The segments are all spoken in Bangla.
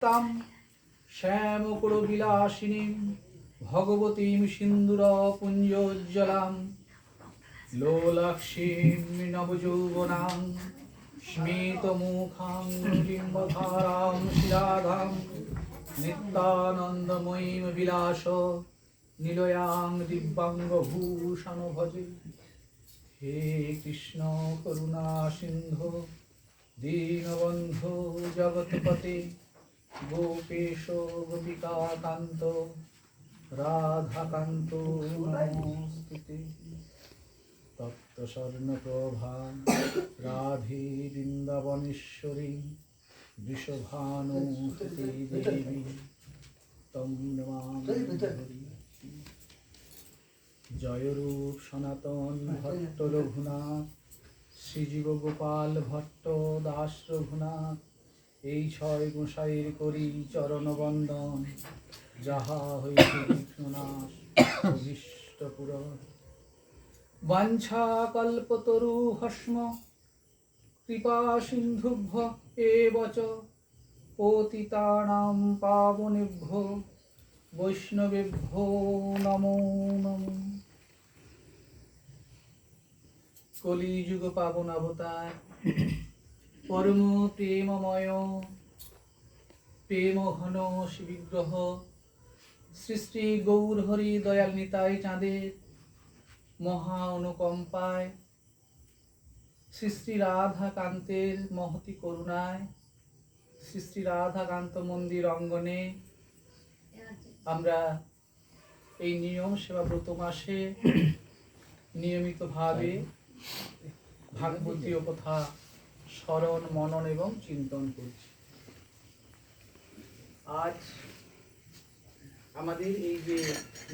তাম শ্যামকুলবিলাসিনীং ভগবতীং সিন্দুরপুঞ্জোজ্জ্বলাং লোলাক্ষীং নবযৌবনাং স্মিতমুখাং বিম্বধারাং শিরাধাং নিত্যানন্দময়ীম বিলাস নিলয়াং দিব্যাঙ্গভূষণ ভজে। হে কৃষ্ণ করুণা সিন্ধু দীনবন্ধু জগৎপতে গোপেশ গোপিকা কান্ত রাধাকান্ত নমস্তুতে। তপ্ত স্বর্ণপ্রভা রাধে বৃন্দাবনেশ্বরী বৃষভানুসুতে দেবী তং নমামি হরি। জয়রূপ সনাতন ভট্ট রঘুনাথ শ্রীজীব গোপাল ভট্ট দাস রঘুনাথ এই ছয় গোসাইয়ের করি চরণ বন্দন যাহা হইতে বিঘ্ননাশ অভীষ্ট পূরণ। বাঞ্ছা কল্পতরু ভস্ম কৃপা সিন্ধুভ্য এব চ পতিতানাং পাবনেভ্যো বৈষ্ণবেভ্যো নমো নমঃ। কলিযুগ পাবন অবতার পরম প্রেমময় প্রেম ঘন শিবিগ্রহ শ্রী শ্রী গৌর হরি দয়াল নিতাই চাঁদের মহা অনুকম্পায় শ্রী শ্রী রাধাকান্তের মহতি করুণায় শ্রী শ্রী রাধাকান্ত মন্দির অঙ্গনে আমরা এই নিয়ম সেবা ব্রত মাসে নিয়মিতভাবে ভাগবতীয় কথা স্মরণ মনন এবং চিন্তন করছি। আজ আমাদের এই যে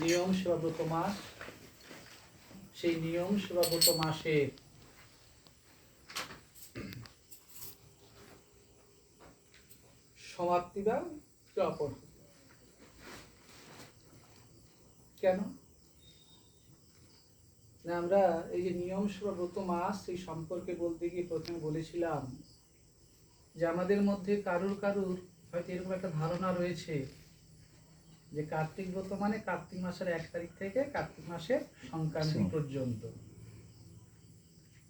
নিয়ম সেবা ব্রত মাস, সেই নিয়ম সেবা ব্রত মাসের সমাপ্তি বা যাপন। কেন না আমরা এই যে নিয়ম সেবা ব্রত মাস সেই সম্পর্কে বলতে গিয়ে প্রথমে বলেছিলাম যে আমাদের মধ্যে কারুর হয়তো এরকম একটা ধারণা রয়েছে যে কার্তিক ব্রত মানে কার্তিক মাসের 1 তারিখ থেকে কার্তিক মাসের সংক্রান্তি পর্যন্ত।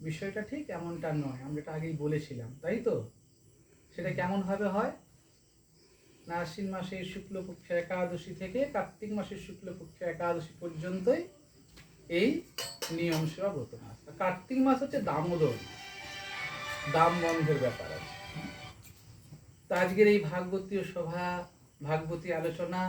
বিষয়টা ঠিক এমনটা নয়, আমরা এটা আগেই বলেছিলাম, তাই তো? সেটা কেমন ভাবে হয় না, আশ্বিন মাসের শুক্লপক্ষের একাদশী থেকে কার্তিক মাসের শুক্লপক্ষের একাদশী পর্যন্তই এই নিয়ম সেবা ব্রত মাস। কার্তিক মাস হচ্ছে দামোদর, দাম বন্ধের ব্যাপার আছে। তো আজকের এই ভাগবতীয় সভা, ভাগবতী আলোচনা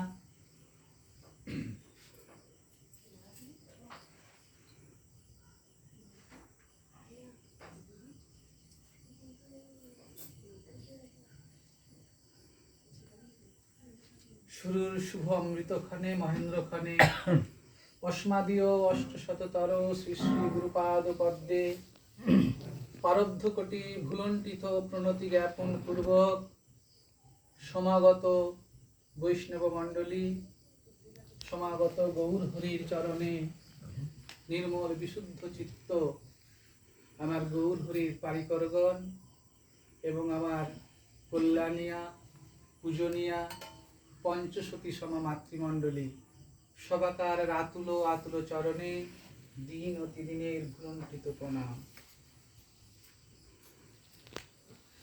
শুরুর শুভ অমৃতক্ষণে মহেন্দ্রক্ষণে অস্মাদীয় অষ্টশততর শ্রী শ্রী গুরুপাদ পদ্মে পারদ্ধ কোটি ভুলণ্ঠিত প্রণতি জ্ঞাপন পূর্বক সমাগত বৈষ্ণব মণ্ডলী, সমাগত গৌর হরির চরণে নির্মল বিশুদ্ধ চিত্ত আমার গৌর হরির পারিকরগণ এবং আমার কল্যাণিয়া পূজনীয়া পঞ্চসতী সমা মাতৃমণ্ডলী সবাকার আতুল আতুল চরণে দিন অতি দিনের ভুলণ্ঠিত প্রণাম।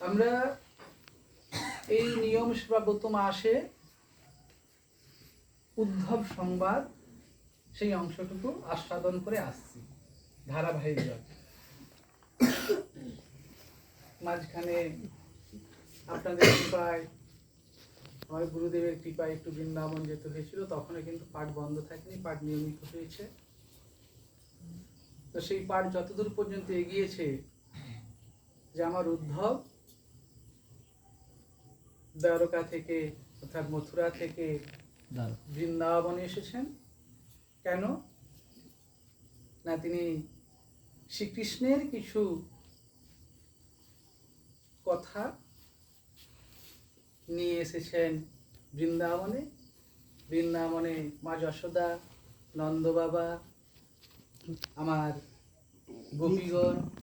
আমরা এই নিয়ম সেবা ব্রত মাসে উদ্ধব সংবাদ সেই অংশটুকু আস্বাদন করে আসছি ধারাবাহিকভাবে। মাঝখানে আপনাদের কৃপায়, আমার গুরুদেবের কৃপায় একটু বৃন্দাবন যেতে হয়েছিল, তখনও কিন্তু পাঠ বন্ধ থাকেনি, পাঠ নিয়মিত হয়েছে। তো সেই পাঠ যতদূর পর্যন্ত এগিয়েছে যে আমার উদ্ধব দ্বারকা থেকে অর্থাৎ মথুরা থেকে বৃন্দাবনে এসেছেন। কেন না, তিনি শ্রীকৃষ্ণের কিছু কথা নিয়ে এসেছেন বৃন্দাবনে। বৃন্দাবনে মা যশোদা, নন্দ বাবা, আমার গোপীগণ